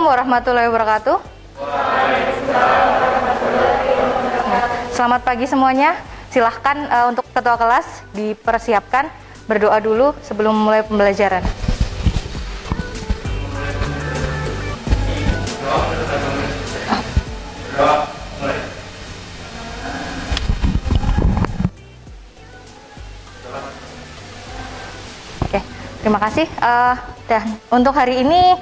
warahmatullahi wabarakatuh. Selamat pagi semuanya. Silahkan untuk ketua kelas dipersiapkan berdoa dulu sebelum mulai pembelajaran. Oke, terima kasih. Dan untuk hari ini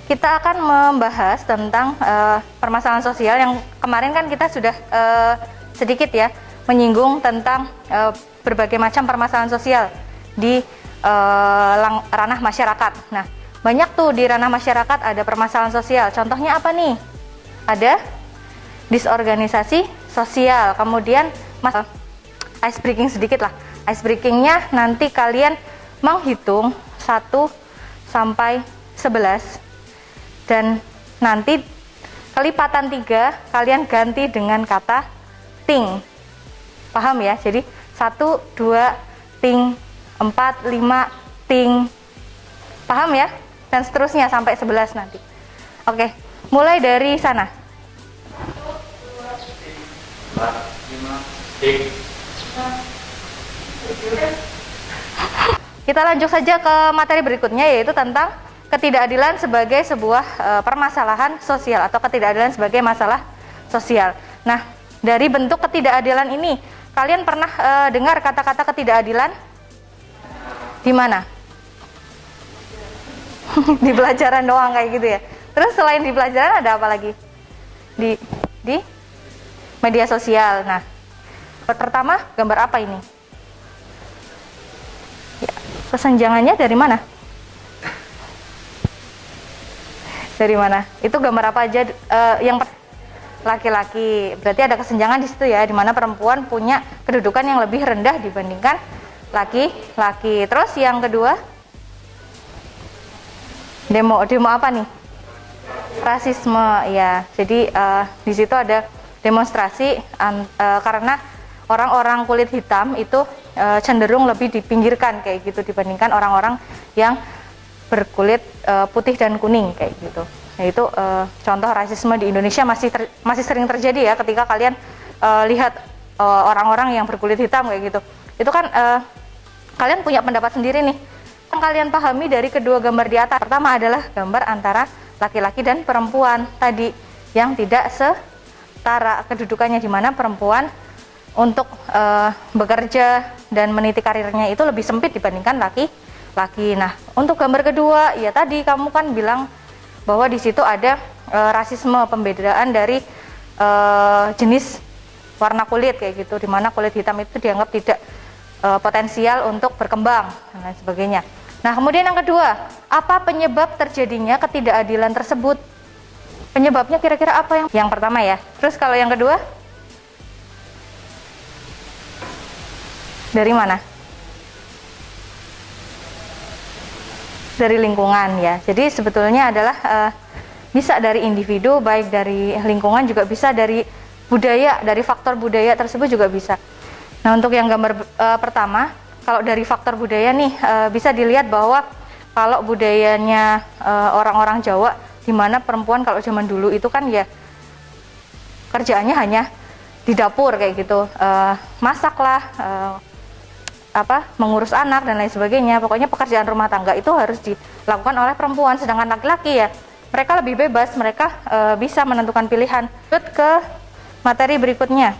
kita akan membahas tentang permasalahan sosial yang kemarin kan kita sudah sedikit ya menyinggung tentang berbagai macam permasalahan sosial di ranah masyarakat. Nah, banyak tuh di ranah masyarakat ada permasalahan sosial. Contohnya apa nih? Ada disorganisasi sosial. Kemudian ice breaking sedikit lah. Ice breakingnya nanti kalian menghitung 1 sampai 11 dan nanti kelipatan 3 kalian ganti dengan kata ting. Paham ya? Jadi 1, 2, ting, 4, 5, ting. Paham ya? Dan seterusnya sampai 11 nanti. Oke, mulai dari sana. 1, 2, 3, 4, 5, ting. Kita lanjut saja ke materi berikutnya, yaitu tentang ketidakadilan sebagai sebuah permasalahan sosial atau ketidakadilan sebagai masalah sosial. Nah, dari bentuk ketidakadilan ini, kalian pernah dengar kata-kata ketidakadilan? Di mana? Di pelajaran doang kayak gitu ya. Terus selain di pelajaran ada apa lagi? Di media sosial. Nah, pertama gambar apa ini? Ya, kesenjangannya dari mana? Dari mana? Itu gambar apa aja? Yang laki-laki. Berarti ada kesenjangan di situ ya, di mana perempuan punya kedudukan yang lebih rendah dibandingkan laki-laki. Terus yang kedua, demo apa nih? Rasisme ya. Jadi di situ ada demonstrasi karena orang-orang kulit hitam itu cenderung lebih dipinggirkan kayak gitu dibandingkan orang-orang yang berkulit putih dan kuning kayak gitu. Nah itu contoh rasisme di Indonesia masih sering terjadi ya ketika kalian lihat orang-orang yang berkulit hitam kayak gitu. Itu kan kalian punya pendapat sendiri nih. Yang kalian pahami dari kedua gambar di atas. Pertama adalah gambar antara laki-laki dan perempuan tadi yang tidak setara kedudukannya, di mana perempuan untuk bekerja dan meniti karirnya itu lebih sempit dibandingkan laki-laki. Nah, untuk gambar kedua, ya tadi kamu kan bilang bahwa di situ ada rasisme, pembedaan dari jenis warna kulit kayak gitu, di mana kulit hitam itu dianggap tidak potensial untuk berkembang dan lain sebagainya. Nah, kemudian yang kedua, apa penyebab terjadinya ketidakadilan tersebut? Penyebabnya kira-kira apa yang pertama ya? Terus kalau yang kedua? Dari mana? Dari lingkungan ya. Jadi sebetulnya adalah bisa dari individu, baik dari lingkungan, juga bisa dari budaya, dari faktor budaya tersebut juga bisa. Nah, untuk yang gambar pertama, kalau dari faktor budaya nih bisa dilihat bahwa kalau budayanya orang-orang Jawa, di mana perempuan kalau zaman dulu itu kan ya kerjaannya hanya di dapur kayak gitu, masaklah, mengurus anak dan lain sebagainya. Pokoknya pekerjaan rumah tangga itu harus dilakukan oleh perempuan, sedangkan laki-laki ya mereka lebih bebas, mereka bisa menentukan pilihan. Lanjut ke materi berikutnya,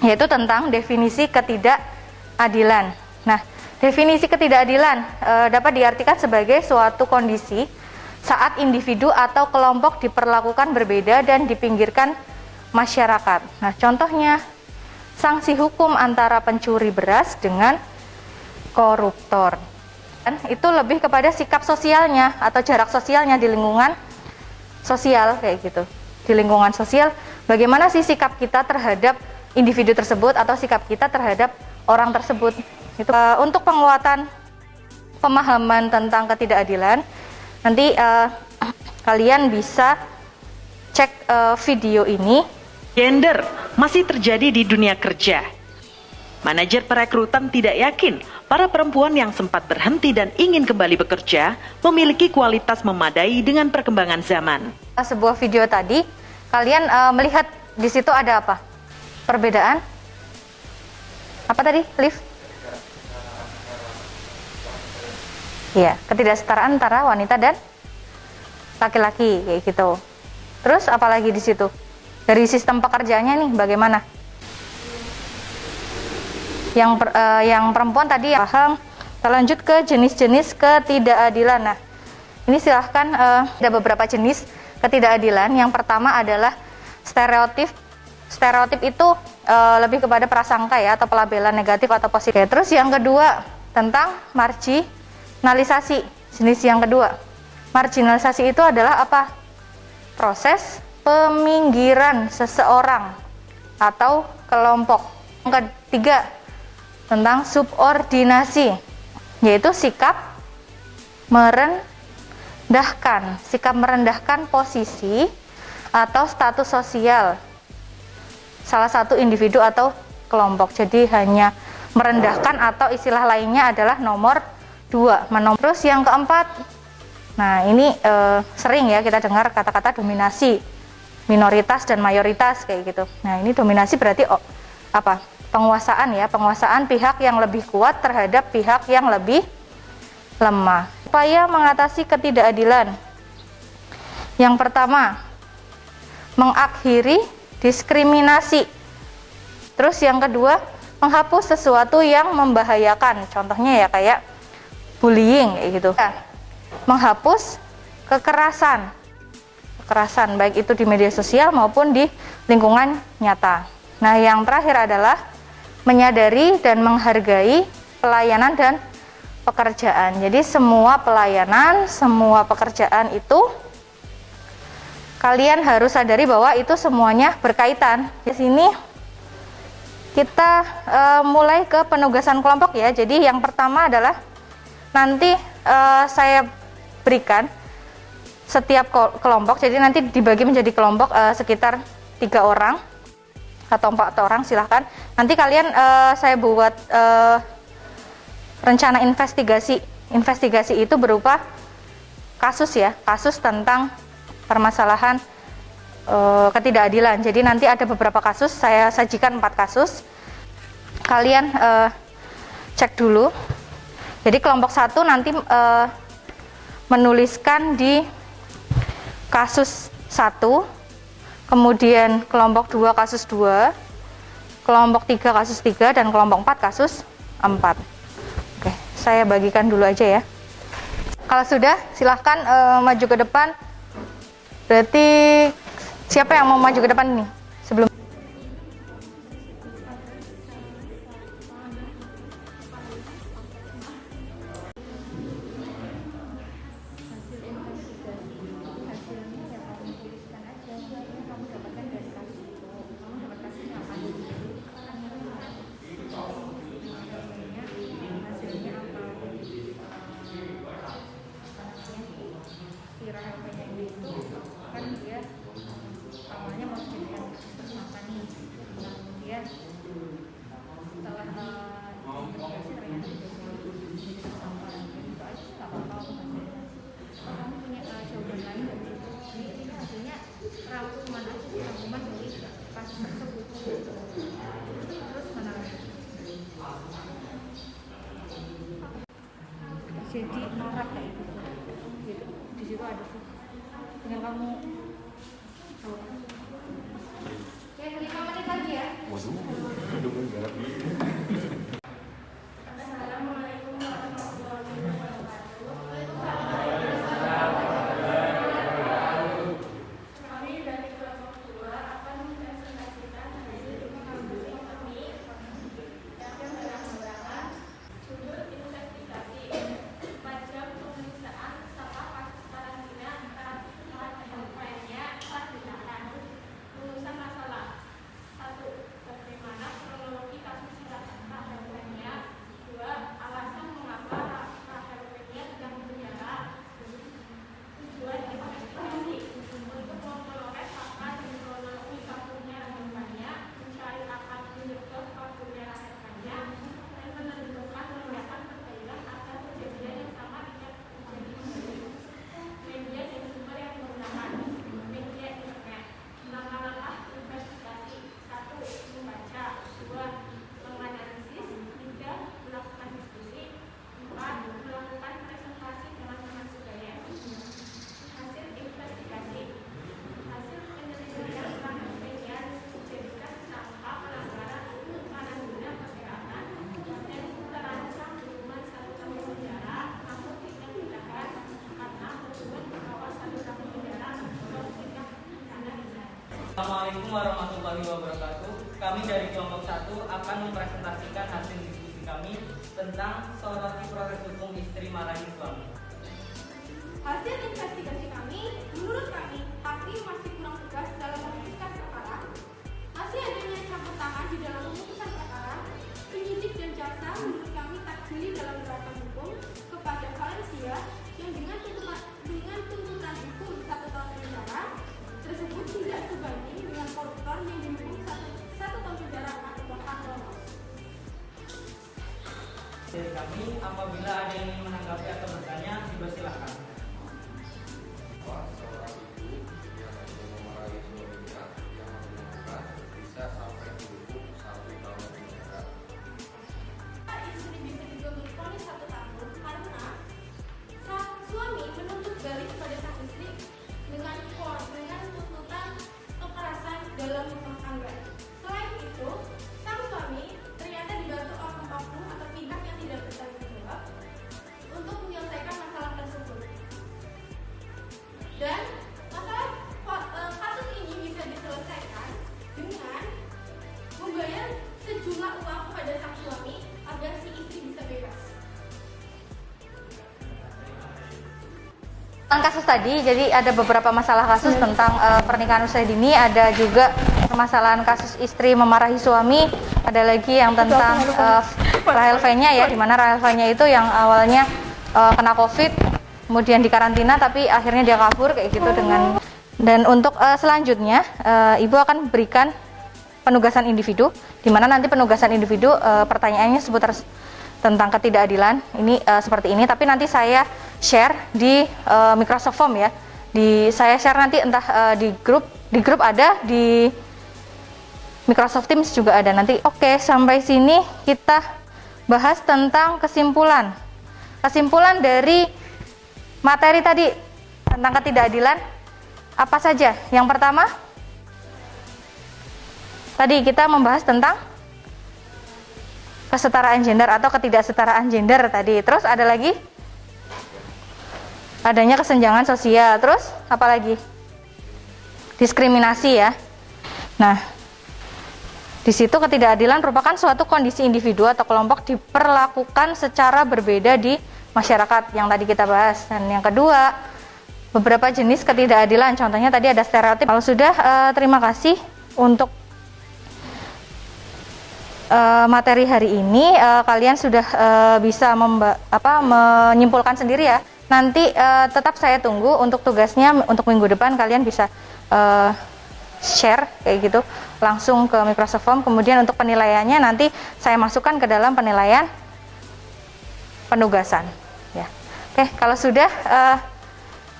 yaitu tentang definisi ketidakadilan. Nah, definisi ketidakadilan dapat diartikan sebagai suatu kondisi saat individu atau kelompok diperlakukan berbeda dan dipinggirkan masyarakat. Nah, contohnya sanksi hukum antara pencuri beras dengan koruptor. Dan itu lebih kepada sikap sosialnya atau jarak sosialnya di lingkungan sosial kayak gitu. Di lingkungan sosial, bagaimana sih sikap kita terhadap individu tersebut atau sikap kita terhadap orang tersebut. Itu untuk penguatan pemahaman tentang ketidakadilan, nanti kalian bisa cek video ini. Gender masih terjadi di dunia kerja. Manajer perekrutan tidak yakin para perempuan yang sempat berhenti dan ingin kembali bekerja memiliki kualitas memadai dengan perkembangan zaman. Sebuah video tadi, kalian melihat di situ ada apa? Perbedaan? Apa tadi, Liv? Iya, ketidaksetaraan antara wanita dan laki-laki kayak gitu. Terus apalagi di situ? Dari sistem pekerjaannya nih bagaimana? Yang perempuan tadi paham. Terlanjut ke jenis-jenis ketidakadilan. Nah, ini silahkan ada beberapa jenis ketidakadilan. Yang pertama adalah stereotip. Stereotip itu lebih kepada prasangka ya, atau pelabelan negatif atau positif. Terus yang kedua tentang marginalisasi. Jenis yang kedua, marginalisasi itu adalah apa? Proses peminggiran seseorang atau kelompok. Yang ketiga tentang subordinasi, yaitu sikap merendahkan posisi atau status sosial salah satu individu atau kelompok. Jadi hanya merendahkan, atau istilah lainnya adalah nomor 2. Terus yang keempat, nah ini sering ya kita dengar kata-kata dominasi, minoritas dan mayoritas kayak gitu. Nah ini dominasi berarti apa? Penguasaan ya, penguasaan pihak yang lebih kuat terhadap pihak yang lebih lemah. Upaya mengatasi ketidakadilan. Yang pertama, mengakhiri diskriminasi. Terus yang kedua, menghapus sesuatu yang membahayakan. Contohnya ya kayak bullying kayak gitu. Menghapus kekerasan baik itu di media sosial maupun di lingkungan nyata. Nah, yang terakhir adalah menyadari dan menghargai pelayanan dan pekerjaan. Jadi semua pelayanan, semua pekerjaan itu kalian harus sadari bahwa itu semuanya berkaitan. Di sini kita mulai ke penugasan kelompok ya. Jadi yang pertama adalah nanti saya berikan setiap kelompok. Jadi nanti dibagi menjadi kelompok sekitar 3 orang atau 4 orang, silahkan. Nanti kalian saya buat rencana investigasi. Investigasi itu berupa kasus ya, kasus tentang permasalahan ketidakadilan. Jadi nanti ada beberapa kasus, saya sajikan 4 kasus. Kalian cek dulu. Jadi kelompok 1 nanti menuliskan di kasus 1, kemudian kelompok 2 kasus 2, kelompok 3 kasus 3, dan kelompok 4 kasus 4. Oke, saya bagikan dulu aja ya. Kalau sudah, silahkan maju ke depan. Berarti siapa yang mau maju ke depan nih? Sebelum jadi norak kayak gitu. Di situ ada sih. Tinggal kamu tahu. Ya, 5 menit lagi ya. Waduh, udah menggarap ini. Assalamualaikum warahmatullahi wabarakatuh. Kami dari kelompok 2 akan mempresentasikan hasil pengambilan kami yang berangkat sudut investigasi. Macam pemeriksaan serta kasus karantina antara Assalamualaikum warahmatullahi wabarakatuh. Kami dari kelompok 1 akan mempresentasikan hasil diskusi kami tentang soroti proses hukum istri marahi suami. Hasil investigasi kami, menurut kami, hakim masih kurang tegas dalam memutuskan perkara, masih adanya campur tangan di dalam memutuskan perkara, penyidik dan jaksa menurut kami tak jeli dalam menerapkan hukum kepada Valencia yang dengan tuntutan hukum 1 tahun penjara tersebut tidak sebanding dengan koruptor yang dihukum 1 tahun penjara atau bahkan lolos. Dari kami, apabila ada yang ingin menanggapi atau bertanya, dipersilakan. Seorang ibu yang memarahi suaminya yang mengemukakan bisa sampai dihukum 1 tahun penjara. Istri bisa juga divonis 1 tahun karena sang suami menuntut balik pada sang istri dengan tuntutan kekerasan dalam rumah tangga. Selain itu, sang suami ternyata dibantu oknum-oknum atau pihak yang tidak bertanggung jawab untuk menyelesaikan masalah tersebut. Dan kasus ini bisa diselesaikan dengan membayar sejumlah uang kepada sang suami agar si istri bisa bebas. Tentang kasus tadi, jadi ada beberapa masalah kasus tentang pernikahan usia dini, ada juga permasalahan kasus istri memarahi suami, ada lagi yang tentang Rahel V-nya ya, dimana Rahel V-nya itu yang awalnya kena COVID, kemudian dikarantina tapi akhirnya dia kabur kayak gitu dengan. Dan untuk selanjutnya Ibu akan berikan penugasan individu, di mana nanti penugasan individu pertanyaannya seputar tentang ketidakadilan ini seperti ini, tapi nanti saya share di Microsoft Form ya. Saya share nanti entah di grup ada, di Microsoft Teams juga ada nanti. Oke, sampai sini kita bahas tentang kesimpulan. Kesimpulan dari materi tadi tentang ketidakadilan apa saja? Yang pertama, tadi kita membahas tentang kesetaraan gender atau ketidaksetaraan gender tadi. Terus ada lagi adanya kesenjangan sosial. Terus apa lagi? Diskriminasi ya. Nah, di situ ketidakadilan merupakan suatu kondisi individu atau kelompok diperlakukan secara berbeda di masyarakat yang tadi kita bahas. Dan yang kedua, beberapa jenis ketidakadilan. Contohnya tadi ada stereotip. Kalau sudah, terima kasih untuk materi hari ini. Kalian sudah bisa menyimpulkan sendiri ya. Nanti tetap saya tunggu untuk tugasnya untuk minggu depan. Kalian bisa share kayak gitu langsung ke Microsoft Form. Kemudian untuk penilaiannya nanti saya masukkan ke dalam penilaian penugasan ya. Oke, kalau sudah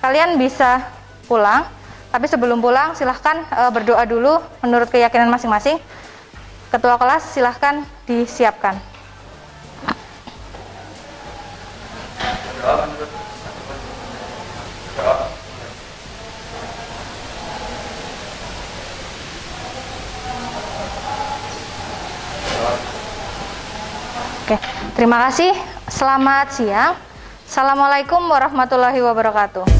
kalian bisa pulang, tapi sebelum pulang silahkan berdoa dulu menurut keyakinan masing-masing. Ketua kelas silahkan disiapkan. Oke, terima kasih. Selamat siang. Assalamualaikum warahmatullahi wabarakatuh.